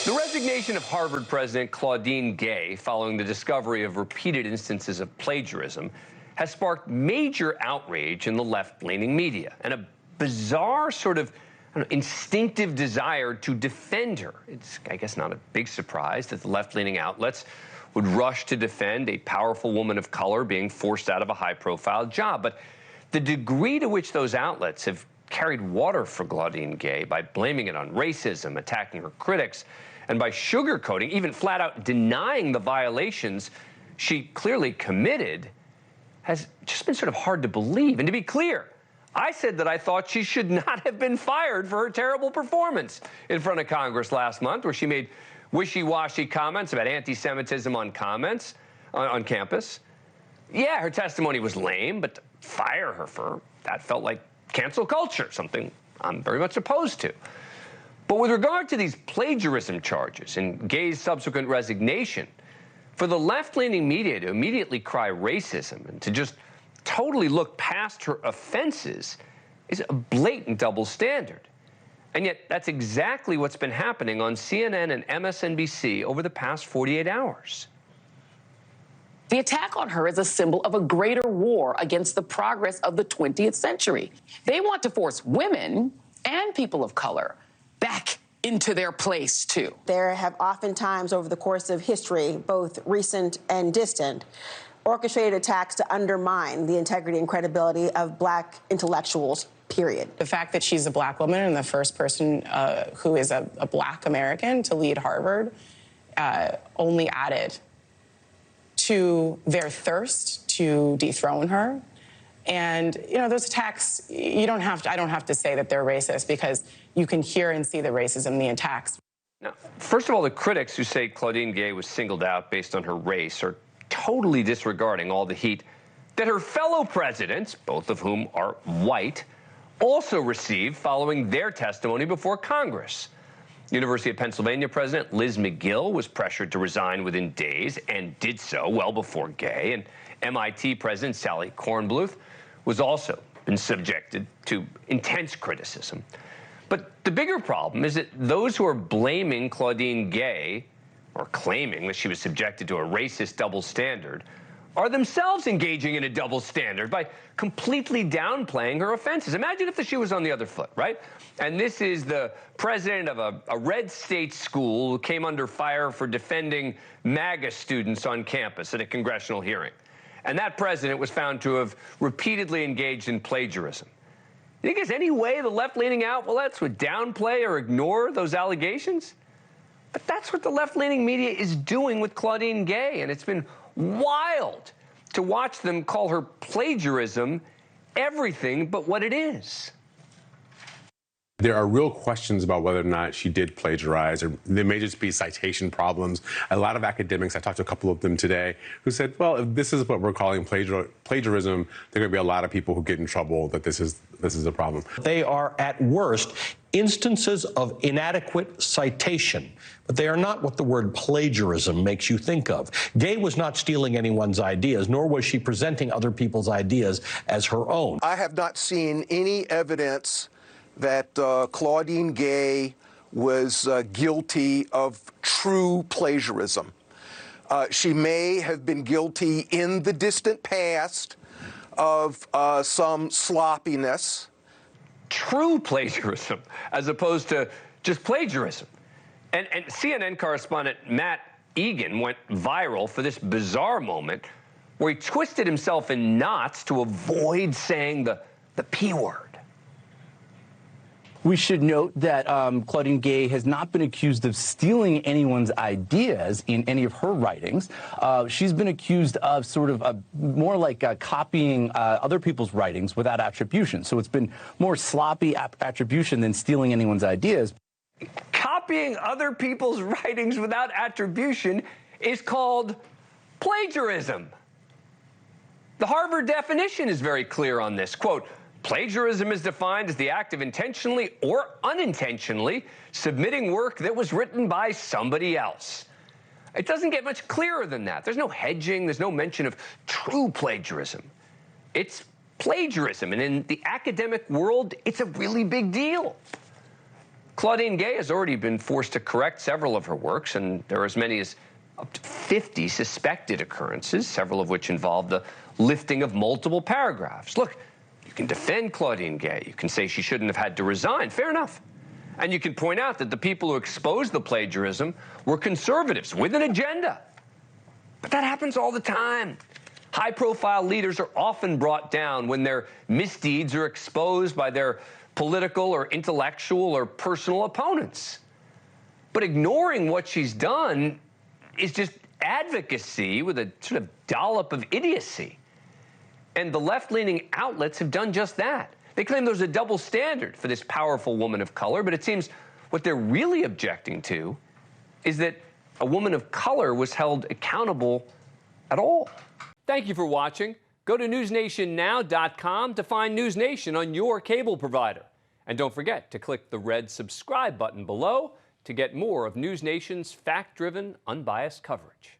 The resignation of Harvard President Claudine Gay following the discovery of repeated instances of plagiarism has sparked major outrage in the left-leaning media and a bizarre sort of instinctive desire to defend her. It's, I guess, not a big surprise that the left-leaning outlets would rush to defend a powerful woman of color being forced out of a high-profile job. But the degree to which those outlets have carried water for Claudine Gay by blaming it on racism, attacking her critics, and by sugarcoating, even flat out denying the violations she clearly committed, has just been sort of hard to believe. And to be clear, I said that I thought she should not have been fired for her terrible performance in front of Congress last month, where she made wishy-washy comments about anti-Semitism on campus. Yeah, her testimony was lame, but to fire her for that felt like cancel culture, something I'm very much opposed to. But with regard to these plagiarism charges and Gay's subsequent resignation, for the left-leaning media to immediately cry racism and to just totally look past her offenses is a blatant double standard. And yet that's exactly what's been happening on CNN and MSNBC over the past 48 hours. The attack on her is a symbol of a greater war against the progress of the 20th century. They want to force women and people of color back into their place, too. There have oftentimes, over the course of history, both recent and distant, orchestrated attacks to undermine the integrity and credibility of Black intellectuals, period. The fact that she's a Black woman and the first person who is a Black American to lead Harvard only added to their thirst to dethrone her. And, you know, those attacks, I don't have to say that they're racist, because you can hear and see the racism in the attacks. Now, first of all, the critics who say Claudine Gay was singled out based on her race are totally disregarding all the heat that her fellow presidents, both of whom are white, also received following their testimony before Congress. University of Pennsylvania President Liz McGill was pressured to resign within days and did so well before Gay. And MIT President Sally Kornbluth was also been subjected to intense criticism. But the bigger problem is that those who are blaming Claudine Gay or claiming that she was subjected to a racist double standard are themselves engaging in a double standard by completely downplaying her offenses. Imagine if the shoe was on the other foot, right? And this is the president of a red state school who came under fire for defending MAGA students on campus at a congressional hearing. And that president was found to have repeatedly engaged in plagiarism. You think there's any way the left-leaning outlets would downplay or ignore those allegations? But that's what the left-leaning media is doing with Claudine Gay, and it's been wild to watch them call her plagiarism everything but what it is. There are real questions about whether or not she did plagiarize, or there may just be citation problems. A lot of academics, I talked to a couple of them today, who said, well, if this is what we're calling plagiarism, there are going to be a lot of people who get in trouble that this is a problem. They are, at worst, instances of inadequate citation, but they are not what the word plagiarism makes you think of. Gay was not stealing anyone's ideas, nor was she presenting other people's ideas as her own. I have not seen any evidence that Claudine Gay was guilty of true plagiarism. She may have been guilty in the distant past of some sloppiness. True plagiarism, as opposed to just plagiarism. And CNN correspondent Matt Egan went viral for this bizarre moment where he twisted himself in knots to avoid saying the P word. We should note that Claudine Gay has not been accused of stealing anyone's ideas in any of her writings. She's been accused of sort of more like copying other people's writings without attribution. So it's been more sloppy attribution than stealing anyone's ideas. Copying other people's writings without attribution is called plagiarism. The Harvard definition is very clear on this. Quote, plagiarism is defined as the act of intentionally or unintentionally submitting work that was written by somebody else. It doesn't get much clearer than that. There's no hedging. There's no mention of true plagiarism. It's plagiarism, and in the academic world, it's a really big deal. Claudine Gay has already been forced to correct several of her works, and there are as many as up to 50 suspected occurrences, several of which involve the lifting of multiple paragraphs. Look, you can defend Claudine Gay. You can say she shouldn't have had to resign. Fair enough. And you can point out that the people who exposed the plagiarism were conservatives with an agenda. But that happens all the time. High-profile leaders are often brought down when their misdeeds are exposed by their political or intellectual or personal opponents. But ignoring what she's done is just advocacy with a sort of dollop of idiocy. And the left-leaning outlets have done just that. They claim there's a double standard for this powerful woman of color, but it seems what they're really objecting to is that a woman of color was held accountable at all. Thank you for watching. Go to newsnationnow.com to find NewsNation on your cable provider. And don't forget to click the red subscribe button below to get more of NewsNation's fact-driven, unbiased coverage.